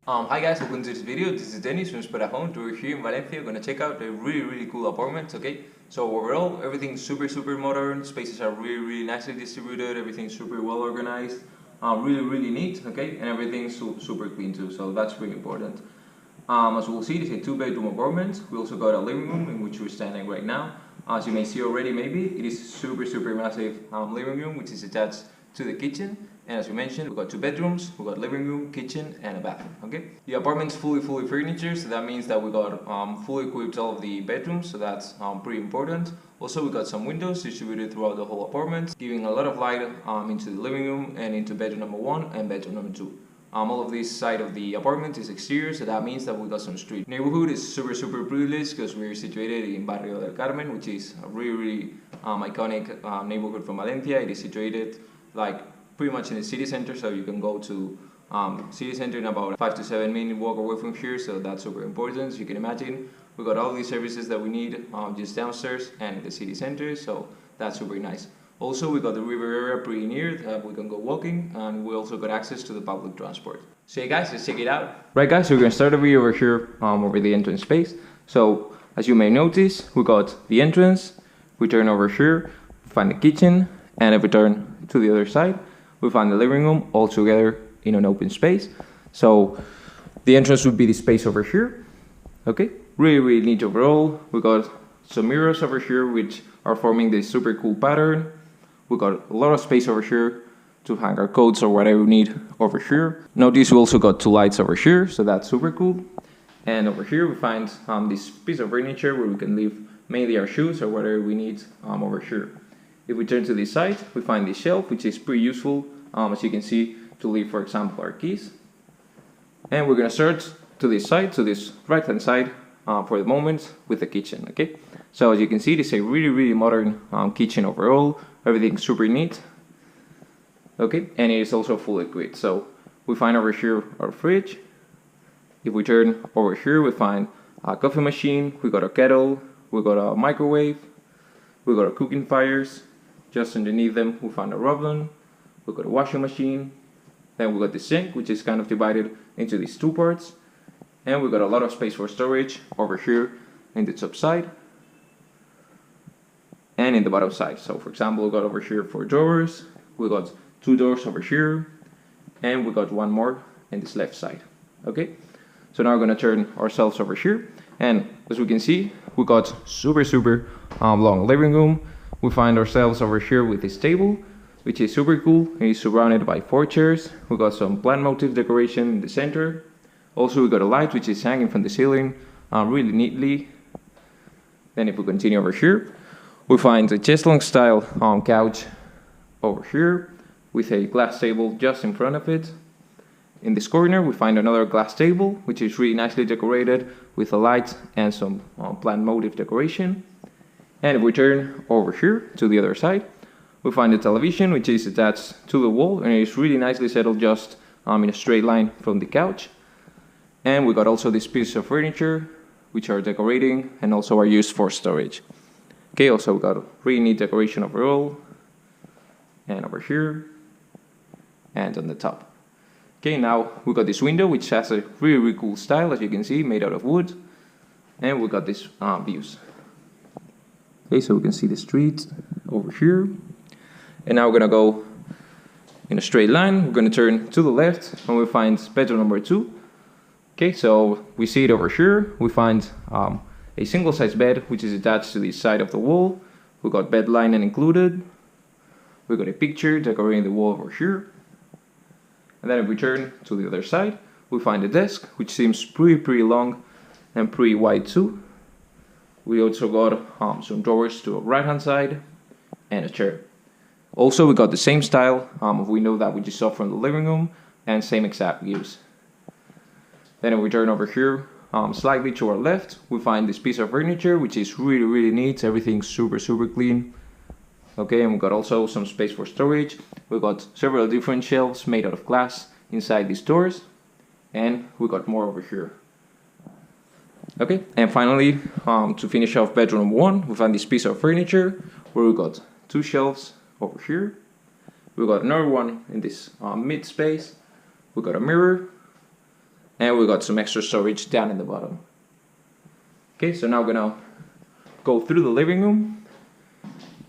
Hi guys, welcome to this video. This is Dennis from Spotahome. We're here in Valencia. We're gonna check out a really cool apartment. Okay, so overall everything's super modern. Spaces are really nicely distributed. Everything's super well organized. Really neat. Okay, and everything's super clean too. So that's really important. As we'll see, it's a two-bedroom apartment. We also got a living room in which we're standing right now. As you may see already, maybe it is super massive living room which is attached to the kitchen. And as we mentioned, we got two bedrooms, we got living room, kitchen, and a bathroom. Okay, the apartment's fully furnished, so that means that we got fully equipped all of the bedrooms, so that's pretty important. Also, we got some windows distributed throughout the whole apartment, giving a lot of light into the living room and into bedroom number 1 and bedroom number 2. All of this side of the apartment is exterior, so that means that we got some street. Neighborhood is super privileged because we're situated in Barrio del Carmen, which is a really iconic neighborhood from Valencia. It is situated like pretty much in the city center, so you can go to city center in about 5 to 7 minute walk away from here, so that's super important. As you can imagine, we got all these services that we need just downstairs and in the city center, so that's super nice. Also, we got the river area pretty near that we can go walking, and we also got access to the public transport. So yeah guys, let's check it out. Right guys, so we're gonna start the video over here over the entrance space. So as you may notice, we got the entrance, we turn over here, find the kitchen, and if we turn to the other side, we find the living room all together in an open space. So the entrance would be the space over here. Okay, really neat overall. We got some mirrors over here which are forming this super cool pattern. We got a lot of space over here to hang our coats or whatever we need over here. Notice we also got two lights over here, so that's super cool. And over here we find this piece of furniture where we can leave mainly our shoes or whatever we need over here. If we turn to this side, we find this shelf, which is pretty useful, as you can see, to leave, for example, our keys. And we're gonna start to this side, to this right-hand side, for the moment, with the kitchen, okay? So as you can see, this is a really modern kitchen overall. Everything's super neat, okay? And it is also fully equipped. So we find over here our fridge. If we turn over here, we find a coffee machine, we got a kettle, we got a microwave, we got our cooking fires. Just underneath them, we found a oven, we got a washing machine, then we got the sink, which is kind of divided into these two parts, and we got a lot of space for storage over here in the top side and in the bottom side. So for example, we got over here 4 drawers, we got 2 doors over here, and we got one more in this left side. Okay, so now we're gonna turn ourselves over here, and as we can see, we got super long living room. We find ourselves over here with this table, which is super cool. It's surrounded by 4 chairs. We got some plant motif decoration in the center. Also, we got a light which is hanging from the ceiling really neatly. Then if we continue over here, we find a chest-long style couch over here with a glass table just in front of it. In this corner, we find another glass table, which is really nicely decorated with a light and some plant motif decoration. And if we turn over here to the other side, we find the television, which is attached to the wall, and it is really nicely settled just in a straight line from the couch. And we got also this piece of furniture, which are decorating and also are used for storage. Okay, also we got a really neat decoration overall, and over here, and on the top. Okay, now we got this window, which has a really cool style, as you can see, made out of wood, and we got these views. Okay, so we can see the street over here. And now we're gonna go in a straight line. We're gonna turn to the left and we find bedroom number 2. Okay, so we see it over here. We find a single size bed which is attached to the side of the wall. We got bed linen included. We got a picture decorating the wall over here. And then if we turn to the other side, we find a desk which seems pretty long and pretty wide too. We also got some drawers to the right hand side and a chair. Also, we got the same style of window that we just saw from the living room and same exact views. Then if we turn over here slightly to our left, we find this piece of furniture which is really neat. Everything's super clean. Okay, and we got also some space for storage. We got several different shelves made out of glass inside these doors, and we got more over here. Okay, and finally, to finish off bedroom 1, we found this piece of furniture where we got 2 shelves over here. We got another one in this mid space. We got a mirror, and we got some extra storage down in the bottom. Okay, so now we're gonna go through the living room,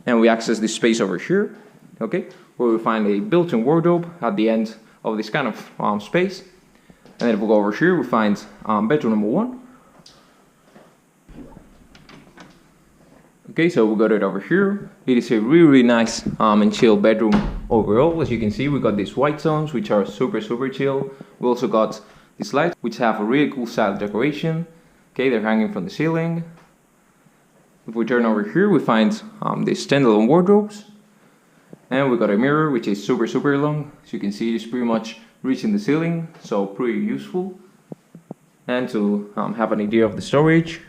and we access this space over here, okay, where we find a built-in wardrobe at the end of this kind of space. And then if we go over here, we find bedroom number 1. Okay, so we got it over here. It is a really nice and chill bedroom overall. As you can see, we got these white tones, which are super chill. We also got these lights, which have a really cool style decoration. Okay, they're hanging from the ceiling. If we turn over here, we find these standalone wardrobes. And we got a mirror, which is super long. As you can see, it's pretty much reaching the ceiling, so pretty useful. And to have an idea of the storage,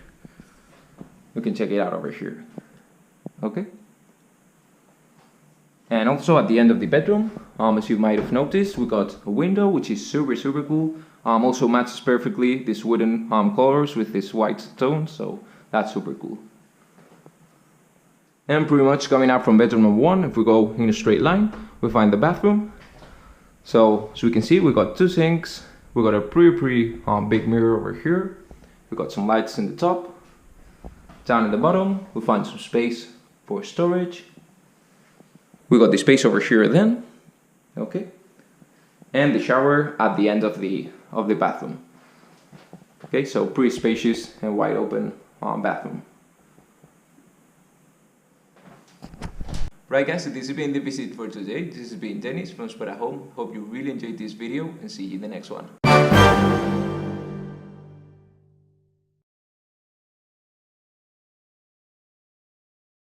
we can check it out over here. Okay. And also at the end of the bedroom, as you might have noticed, we got a window, which is super cool. Also matches perfectly these wooden colors with this white tone, so that's super cool. And pretty much coming out from bedroom number 1, if we go in a straight line, we find the bathroom. So as we can see, we got 2 sinks, we got a pretty big mirror over here, we got some lights in the top. Down in the bottom, we find some space for storage. We got the space over here then, okay, and the shower at the end of the bathroom. Okay, so pretty spacious and wide open bathroom. Right guys, so this has been the visit for today. This has been Dennis from Spotahome. Hope you really enjoyed this video and see you in the next one.